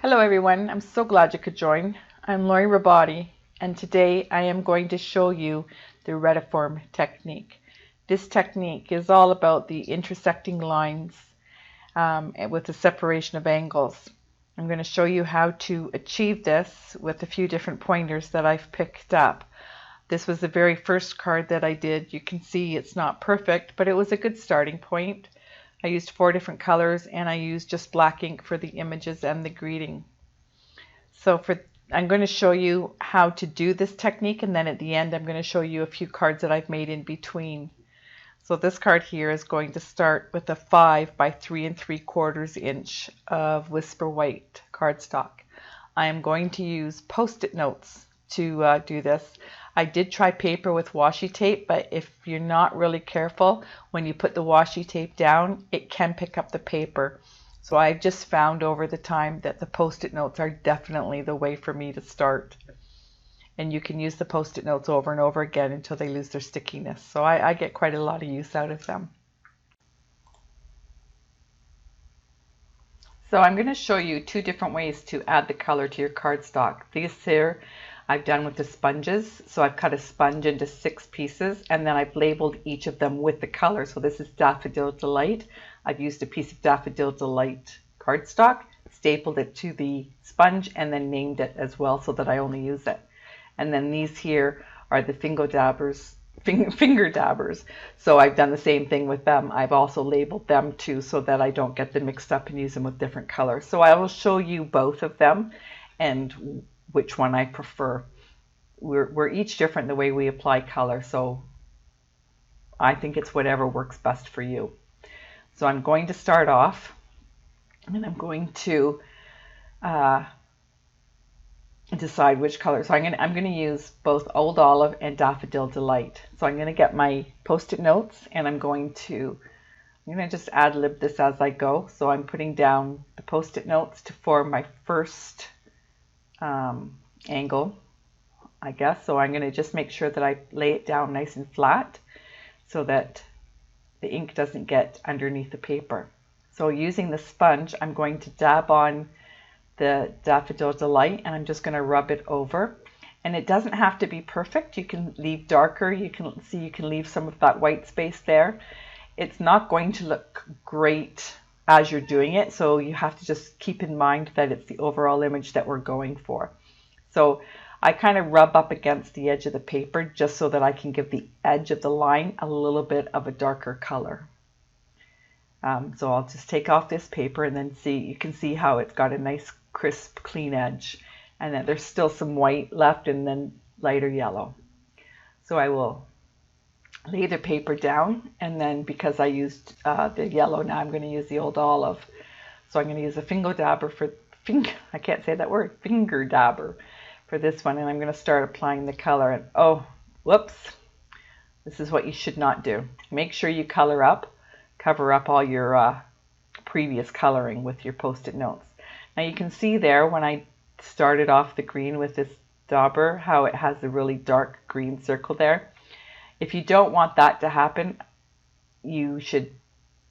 Hello everyone, I'm so glad you could join. I'm Lori Rabati, and today I am going to show you the Retiform technique. This technique is all about the intersecting lines with the separation of angles. I'm going to show you how to achieve this with a few different pointers that I've picked up. This was the very first card that I did. You can see it's not perfect, but it was a good starting point. I used 4 different colors, and I used just black ink for the images and the greeting. So I'm going to show you how to do this technique, and then at the end I'm going to show you a few cards that I've made in between. So this card here is going to start with a 5 by 3 3/4 inch of Whisper White cardstock. I am going to use post-it notes to do this. I did try paper with washi tape, but if you're not really careful, when you put the washi tape down, it can pick up the paper. So I've just found over the time that the post-it notes are definitely the way for me to start. And you can use the post-it notes over and over again until they lose their stickiness. So I get quite a lot of use out of them. So I'm going to show you 2 different ways to add the color to your cardstock. These here I've done with the sponges. So I've cut a sponge into 6 pieces, and then I've labeled each of them with the color. So this is Daffodil Delight. I've used a piece of Daffodil Delight cardstock, stapled it to the sponge, and then named it as well so that I only use it. And then these here are the finger dabbers. So I've done the same thing with them. I've also labeled them too so that I don't get them mixed up and use them with different colors. So I will show you both of them and which one I prefer. We're each different the way we apply color, so I think it's whatever works best for you. So I'm going to start off, and I'm going to decide which color. So I'm going to use both Old Olive and Daffodil Delight. So I'm going to get my post-it notes, and I'm going to just ad-lib this as I go. So I'm putting down the post-it notes to form my first angle, I guess. So I'm going to just make sure that I lay it down nice and flat so that the ink doesn't get underneath the paper. So using the sponge, I'm going to dab on the Daffodil Delight, and I'm just going to rub it over. And it doesn't have to be perfect. You can leave darker. You can see you can leave some of that white space there. It's not going to look great as you're doing it, so you have to just keep in mind that it's the overall image that we're going for. So I kind of rub up against the edge of the paper just so that I can give the edge of the line a little bit of a darker color. So I'll just take off this paper, and then you can see how it's got a nice crisp clean edge, and then there's still some white left and then lighter yellow. So I will lay the paper down, and then because I used the yellow, now I'm going to use the Old Olive. So I'm going to use a finger dabber I can't say that word, finger dabber for this one, and I'm going to start applying the color. And oh, whoops, this is what you should not do. Make sure you cover up all your previous coloring with your post-it notes. Now you can see there when I started off the green with this dauber how it has a really dark green circle there. If you don't want that to happen, you should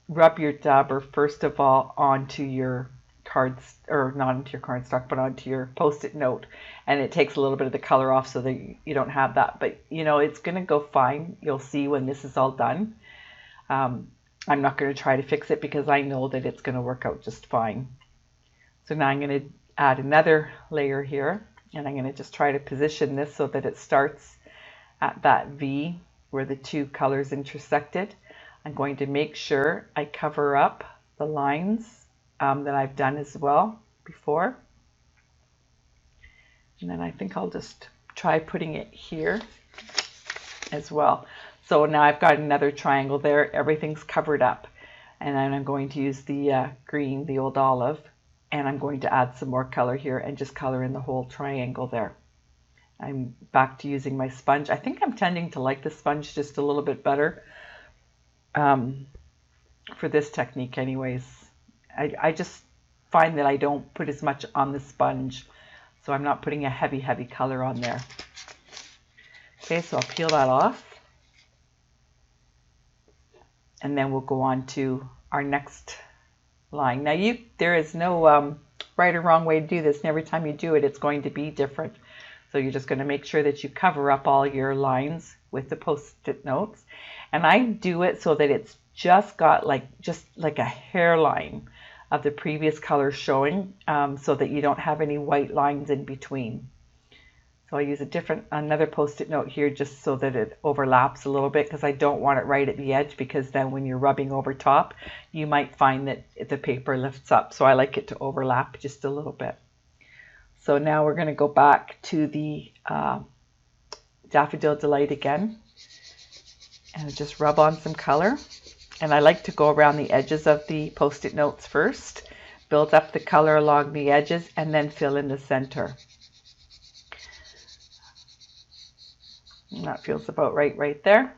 rub your dauber first of all onto your cards, or not onto your cardstock, but onto your post-it note, and it takes a little bit of the color off so that you don't have that. But it's going to go fine. You'll see when this is all done. I'm not going to try to fix it because I know that it's going to work out just fine. So now I'm going to add another layer here, and I'm going to just try to position this so that it starts at that V where the 2 colors intersected. I'm going to make sure I cover up the lines that I've done as well before. And then I think I'll just try putting it here as well. So now I've got another triangle there. Everything's covered up. And then I'm going to use the green, the Old Olive, and I'm going to add some more color here and just color in the whole triangle there. I'm back to using my sponge. I think I'm tending to like the sponge just a little bit better for this technique anyways. I just find that I don't put as much on the sponge, so I'm not putting a heavy color on there. Okay, so I'll peel that off, and then we'll go on to our next line. Now there is no right or wrong way to do this, and every time you do it, it's going to be different. So you're just going to make sure that you cover up all your lines with the Post-it notes. And I do it so that it's just got just like a hairline of the previous color showing, so that you don't have any white lines in between. So I'll use another Post-it note here just so that it overlaps a little bit, because I don't want it right at the edge, because then when you're rubbing over top, you might find that the paper lifts up. So I like it to overlap just a little bit. So now we're going to go back to the Daffodil Delight again and just rub on some color. And I like to go around the edges of the Post-it notes first, build up the color along the edges, and then fill in the center. And that feels about right there.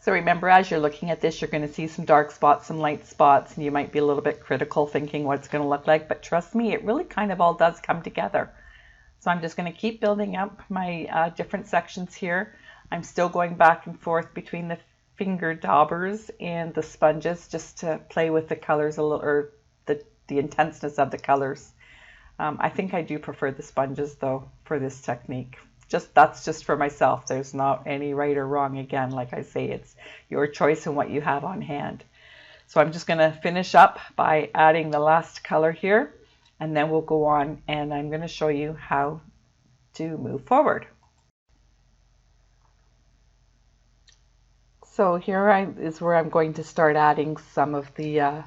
So remember, as you're looking at this, you're going to see some dark spots, some light spots, and you might be a little bit critical thinking what it's going to look like, but trust me, it really kind of all does come together. So I'm just going to keep building up my different sections here. I'm still going back and forth between the finger daubers and the sponges just to play with the colors a little, or the intenseness of the colors. I think I do prefer the sponges though for this technique. That's just for myself. There's not any right or wrong. Again, like I say, it's your choice and what you have on hand. So I'm just going to finish up by adding the last color here, and then we'll go on and I'm going to show you how to move forward. So here is where I'm going to start adding some of the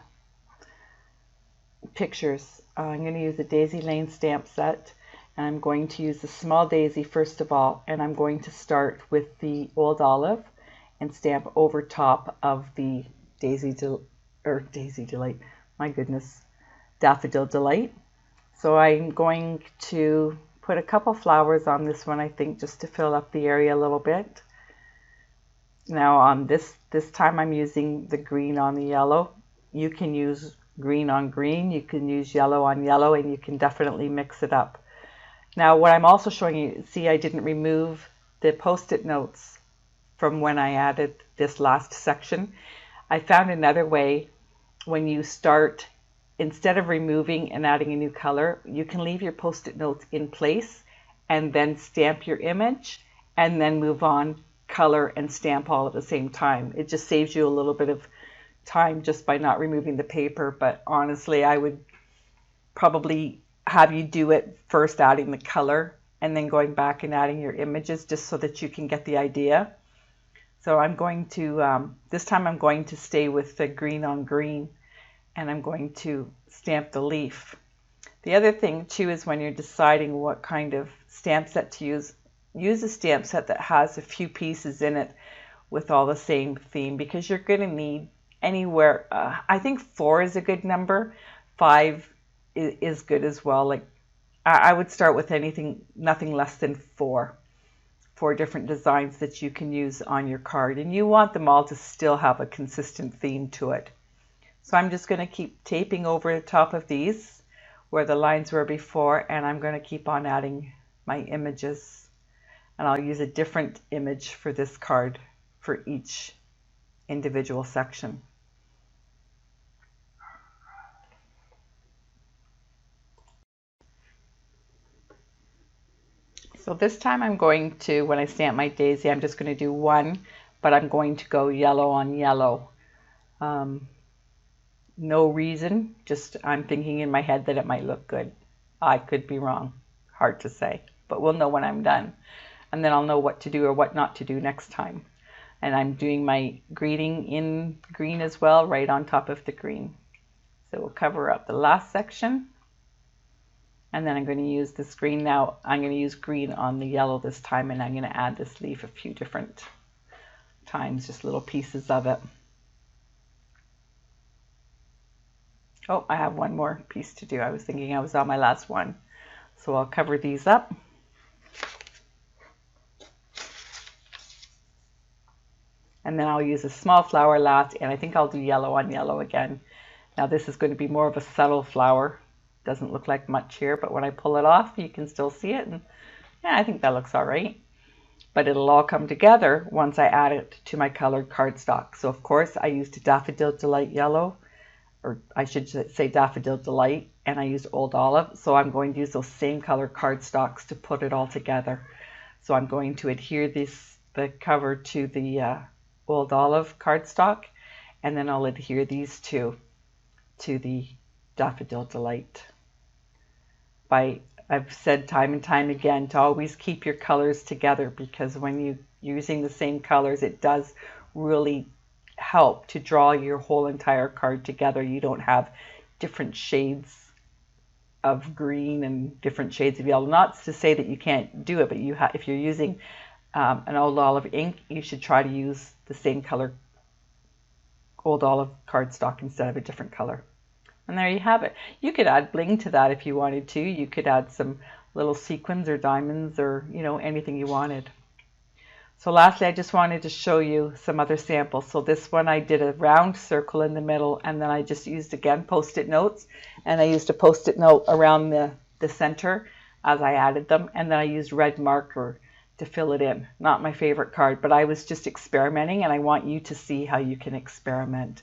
pictures. I'm going to use a Daisy Lane stamp set, and I'm going to use the small daisy first of all, and I'm going to start with the Old Olive and stamp over top of the Daisy Delight, my goodness, Daffodil Delight. So I'm going to put a couple flowers on this one, I think, just to fill up the area a little bit. Now on this time I'm using the green on the yellow. You can use green on green, you can use yellow on yellow, and you can definitely mix it up. Now what I'm also showing you, see, I didn't remove the Post-it notes from when I added this last section. I found another way. When you start, instead of removing and adding a new color, you can leave your Post-it notes in place and then stamp your image and then move on, color and stamp all at the same time. It just saves you a little bit of time just by not removing the paper, but honestly I would probably have you do it first, adding the color and then going back and adding your images, just so that you can get the idea. So I'm going to this time I'm going to stay with the green on green, and I'm going to stamp the leaf. The other thing too is when you're deciding what kind of stamp set to use a stamp set that has a few pieces in it with all the same theme, because you're going to need anywhere, I think 4 is a good number, 5 is good as well. Like I would start with nothing less than 4 different designs that you can use on your card, and you want them all to still have a consistent theme to it. So I'm just going to keep taping over the top of these where the lines were before, and I'm going to keep on adding my images, and I'll use a different image for this card for each individual section. So this time I'm going to, when I stamp my daisy, I'm just going to do 1, but I'm going to go yellow on yellow. No reason, just I'm thinking in my head that it might look good. I could be wrong, hard to say, but we'll know when I'm done. And then I'll know what to do or what not to do next time. And I'm doing my greeting in green as well, right on top of the green. So we'll cover up the last section. And then I'm going to use this green. Now I'm going to use green on the yellow this time, and I'm going to add this leaf a few different times, just little pieces of it. Oh, I have one more piece to do. I was thinking I was on my last one. So I'll cover these up. And then I'll use a small flower last, and I think I'll do yellow on yellow again. Now this is going to be more of a subtle flower. Doesn't look like much here, but when I pull it off, you can still see it. And yeah, I think that looks all right. but it'll all come together once I add it to my colored cardstock. So of course I used Daffodil Delight Yellow, or I should say Daffodil Delight, and I used Old Olive. So I'm going to use those same color cardstocks to put it all together. So I'm going to adhere the cover to the Old Olive cardstock, and then I'll adhere these two to the Daffodil Delight. I've said time and time again to always keep your colors together, because when you're using the same colors, it does really help to draw your whole entire card together. You don't have different shades of green and different shades of yellow. Not to say that you can't do it, but if you're using an Old Olive ink, you should try to use the same color Old Olive cardstock instead of a different color. And there you have it. You could add bling to that if you wanted to. You could add some little sequins or diamonds, or anything you wanted. So lastly, I just wanted to show you some other samples. So this one, I did a round circle in the middle, and then I just used, again, Post-it notes, and I used a Post-it note around the center as I added them, and then I used red marker to fill it in. Not my favorite card, but I was just experimenting, and I want you to see how you can experiment.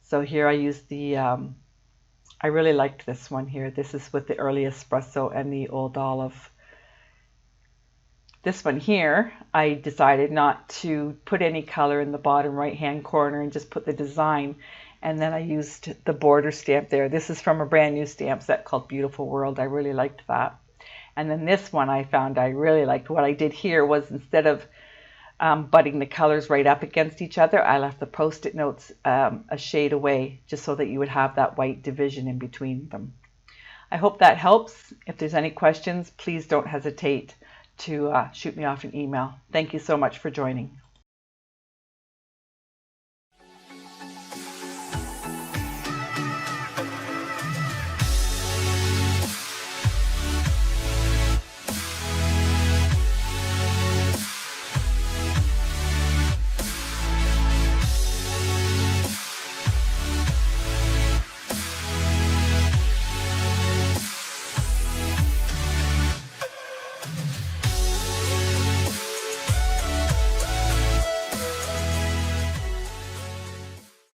So here I used the, I really liked this one here. This is with the Early Espresso and the Old Olive. This one here, I decided not to put any color in the bottom right hand corner and just put the design, and then I used the border stamp there. This is from a brand new stamp set called Beautiful World. I really liked that. And then this one I found I really liked. What I did here was, instead of butting the colors right up against each other, I left the Post-it notes a shade away, just so that you would have that white division in between them. I hope that helps. If there's any questions, please don't hesitate to shoot me off an email. Thank you so much for joining.